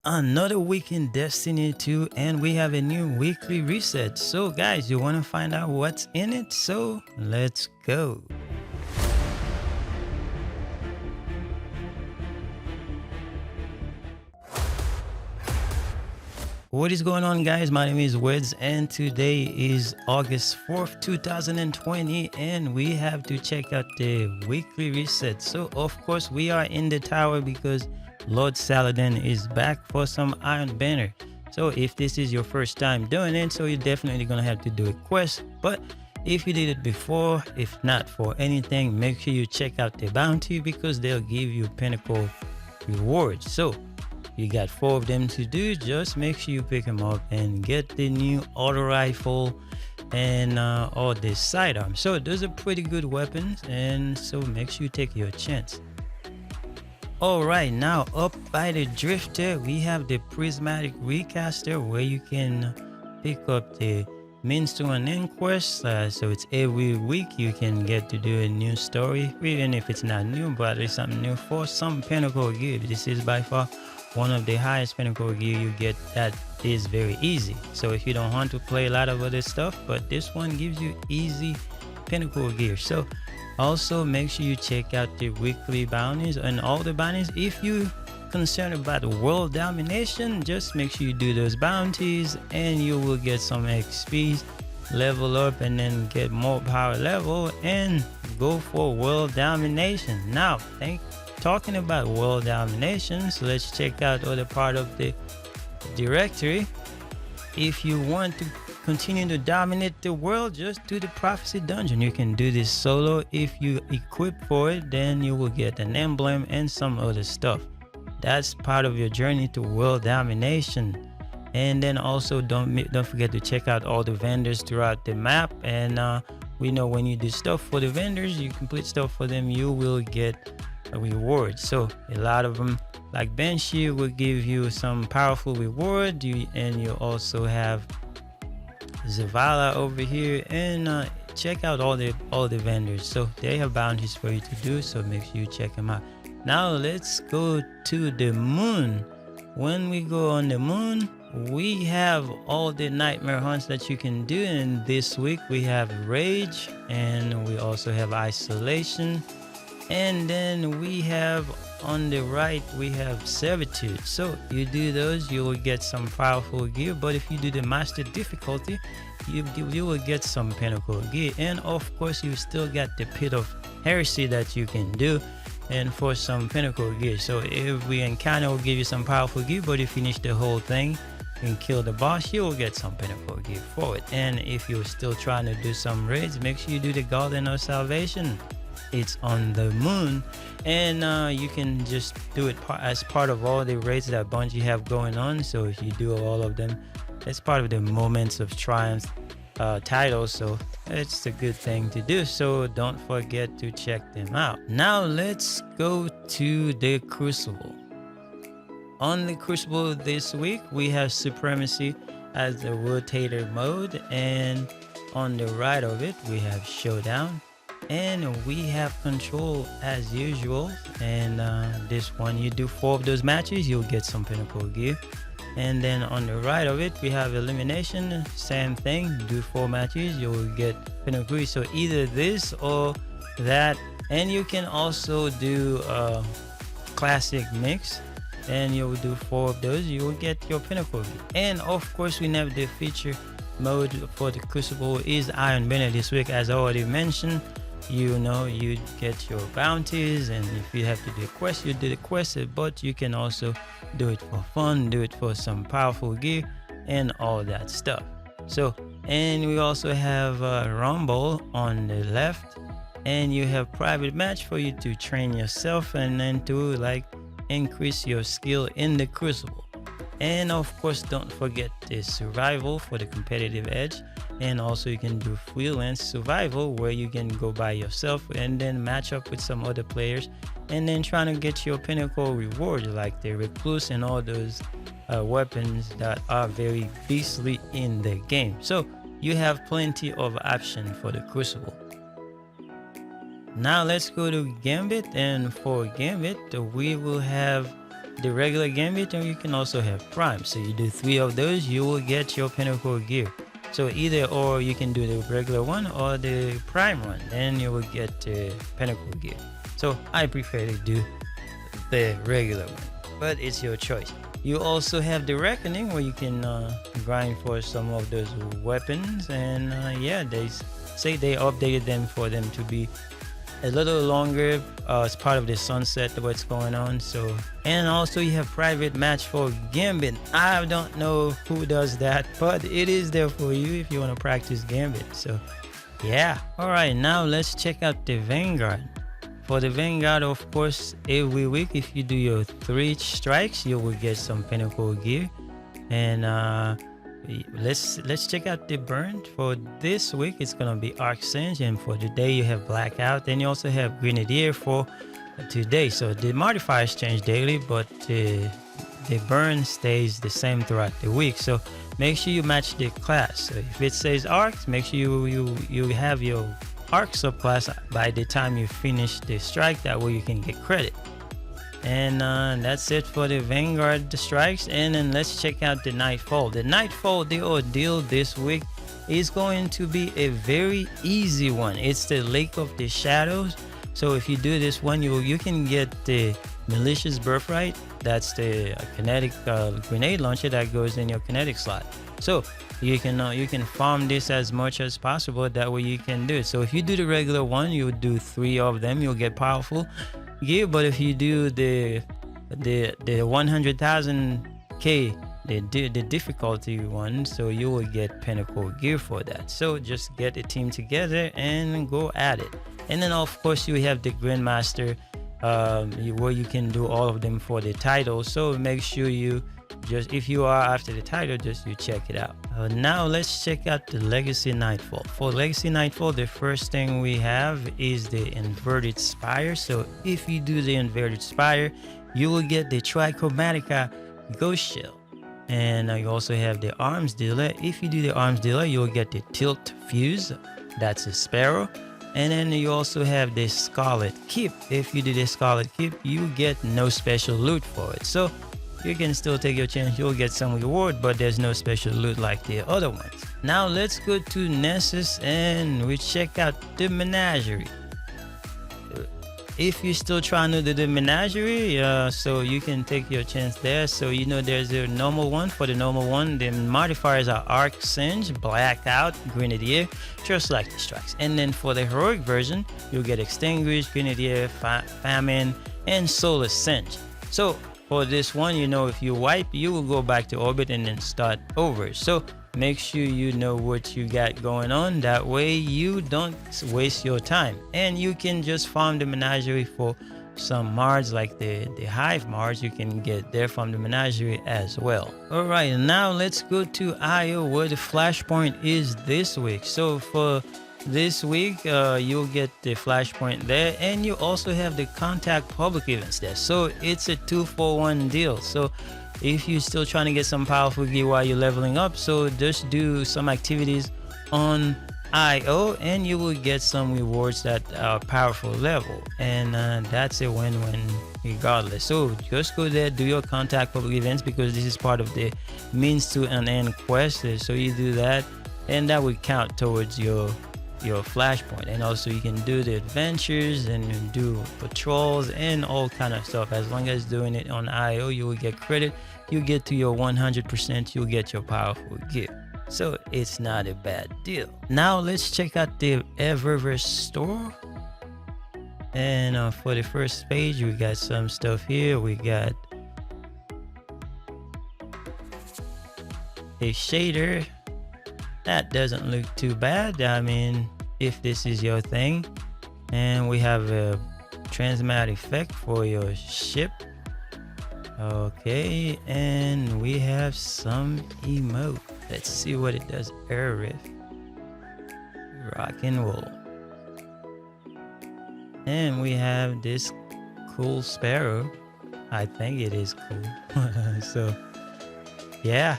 Another week in Destiny 2, and we have a new weekly reset. So guys, you want to find out what's in it? So let's go. What is going on, guys? My name is Weds, and today is August 4th 2020, and we have to check out the weekly reset. So of course we are in the tower because Lord Saladin is back for some Iron Banner. So if this is your first time doing it, so you're definitely gonna have to do a quest. But if you did it before, if not for anything, make sure you check out the bounty because they'll give you pinnacle rewards. So you got 4 of them to do. Just make sure you pick them up and get the new auto rifle and all the sidearms. So those are pretty good weapons, and so make sure you take your chance. All right, now up by the drifter we have the prismatic recaster where you can pick up the means to an end quest. So it's every week you can get to do a new story, even if it's not new, but it's something new for some pinnacle gear. This is by far one of the highest pinnacle gear you get that is very easy. So if you don't want to play a lot of other stuff, but this one gives you easy pinnacle gear. So also make sure you check out the weekly bounties and all the bounties. If you concerned about world domination, just make sure you do those bounties and you will get some XP, level up, and then get more power level and go for world domination. Now talking about world domination, so let's check out other part of the directory. If you want to continue to dominate the world, just do the prophecy dungeon. You can do this solo. If you equip for it, then you will get an emblem and some other stuff. That's part of your journey to world domination. And then also don't forget to check out all the vendors throughout the map. And we know when you do stuff for the vendors, you complete stuff for them, you will get a reward. So a lot of them, like Banshee, will give you some powerful reward. And you also have Zavala over here, and check out all the vendors. So they have bounties for you to do, so make sure you check them out. Now let's go to the moon. When we go on the moon, we have all the nightmare hunts that you can do, and this week we have rage, and we also have isolation, and then we have on the right we have servitude. So you do those, you will get some powerful gear. But if you do the master difficulty, you will get some pinnacle gear. And of course you still got the pit of heresy that you can do, and for some pinnacle gear. So every encounter will give you some powerful gear, but if you finish the whole thing and kill the boss, you will get some pinnacle gear for it. And if you're still trying to do some raids, make sure you do the Garden of Salvation. It's on the moon, and you can just do it as part of all the raids that Bungie have going on. So if you do all of them, it's part of the Moments of Triumph titles, so it's a good thing to do. So don't forget to check them out. Now let's go to the Crucible. On the Crucible this week we have Supremacy as the rotator mode, and on the right of it we have Showdown, and we have Control as usual. And this one, you do 4 of those matches, you'll get some pinnacle gear. And then on the right of it we have Elimination, same thing, do 4 matches, you'll get pinnacle gear. So either this or that. And you can also do classic mix, and you'll do 4 of those, you will get your pinnacle gear. And of course we have the feature mode for the Crucible is Iron Banner this week. As I already mentioned, you know, you get your bounties, and if you have to do a quest, you do the quest, but you can also do it for fun, do it for some powerful gear and all that stuff. So, and we also have Rumble on the left, and you have private match for you to train yourself and then to like increase your skill in the Crucible. And of course don't forget the survival for the competitive edge. And also you can do freelance survival where you can go by yourself and then match up with some other players, and then trying to get your pinnacle reward like the recluse and all those weapons that are very beastly in the game. So you have plenty of options for the Crucible. Now let's go to Gambit, and for Gambit we will have the regular Gambit, and you can also have Prime. So you do 3 of those, you will get your Pinnacle gear. So either or, you can do the regular one or the Prime one, then you will get the Pinnacle gear. So I prefer to do the regular one, but it's your choice. You also have the Reckoning, where you can grind for some of those weapons, and yeah, they say they updated them for them to be a little longer as part of the sunset, what's going on. So, and also you have private match for Gambit. I don't know who does that, but it is there for you if you want to practice Gambit. So yeah, all right, now let's check out the Vanguard. For the Vanguard, of course, every week if you do your 3 strikes, you will get some Pinnacle gear. And let's check out the burn. For this week, it's gonna be Arc Singe, and for today you have Blackout. Then you also have Grenadier for today. So the modifiers change daily, but the burn stays the same throughout the week. So make sure you match the class. So if it says Arc, make sure you have your Arc subclass by the time you finish the strike. That way you can get credit. And that's it for the Vanguard, the strikes. And then let's check out the Nightfall. The Nightfall Ordeal this week is going to be a very easy one. It's the Lake of the Shadows. So if you do this one, you can get the Malicious Birthright. That's the kinetic grenade launcher that goes in your kinetic slot. So you can farm this as much as possible. That way you can do it. So if you do the regular one, you would do 3 of them, you'll get powerful gear. But if you do the 100,000k, the difficulty one, so you will get Pinnacle gear for that. So just get a team together and go at it. And then of course you have the Grandmaster, where you can do all of them for the title. So make sure you just, if you are after the title, just you check it out. Now let's check out the Legacy Nightfall. For Legacy Nightfall, the first thing we have is the Inverted Spire. So if you do the Inverted Spire, you will get the Trichromatica Ghost Shell. And you also have the Arms Dealer. If you do the Arms Dealer, you'll get the Tilt Fuse. That's a Sparrow. And then you also have the Scarlet Keep. If you do the Scarlet Keep, you get no special loot for it. So you can still take your chance, you'll get some reward, but there's no special loot like the other ones. Now let's go to Nessus and we check out the Menagerie. If you're still trying to do the Menagerie, so you can take your chance there. So you know there's a normal one. For the normal one, the modifiers are Arc Singe, Blackout, Grenadier, just like the strikes. And then for the heroic version, you'll get Extinguish, Grenadier, Famine, and Solar Singe. So for this one, you know, if you wipe, you will go back to orbit and then start over. So make sure you know what you got going on. That way you don't waste your time. And you can just farm the Menagerie for some Mards, like the Hive Mards. You can get there from the Menagerie as well. Alright, now let's go to IO, where the Flashpoint is this week. So for this week, you'll get the Flashpoint there, and you also have the Contact public events there. So it's a 2-for-1 deal. So if you're still trying to get some powerful gear while you're leveling up, so just do some activities on IO and you will get some rewards that are powerful level, and that's a win-win regardless. So just go there, do your Contact public events, because this is part of the means to an end quest. So you do that, and that will count towards your Flashpoint. And also you can do the adventures and do patrols and all kind of stuff. As long as doing it on IO, you will get credit. You get to your 100%, you'll get your powerful gear. So it's not a bad deal. Now let's check out the Eververse store. And for the first page, we got some stuff here. We got a shader. That doesn't look too bad, I mean, if this is your thing. And we have a transmat effect for your ship. Okay, and we have some emote. Let's see what it does. Air riff. Rock and roll. And we have this cool sparrow. I think it is cool. So yeah.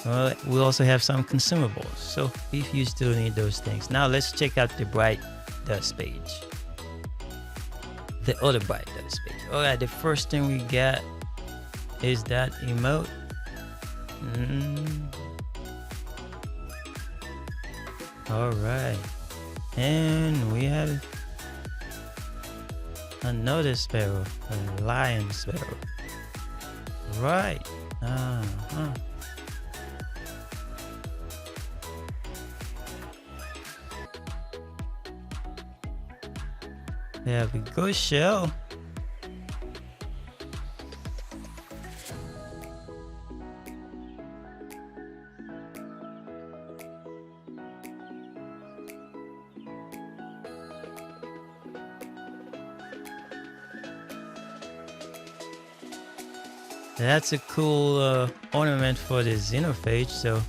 Well, we also have some consumables, so if you still need those things. Now let's check out the Bright Dust page. The other Bright Dust page. All right, the first thing we got is that emote. All right, and we have another sparrow, a lion sparrow. Right. There we go, shell. That's a cool ornament for the xenophage, so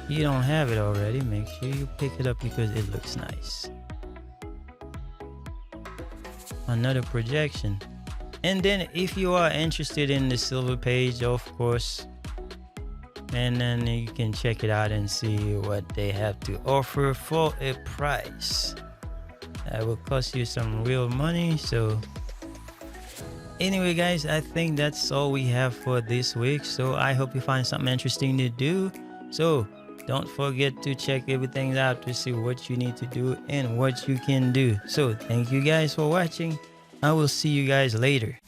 if you don't have it already, make sure you pick it up because it looks nice. Another projection. And then if you are interested in the silver page, of course, and then you can check it out and see what they have to offer for a price. That will cost you some real money. So anyway guys, I think that's all we have for this week. So I hope you find something interesting to do. So don't forget to check everything out to see what you need to do and what you can do. So thank you guys for watching. I will see you guys later.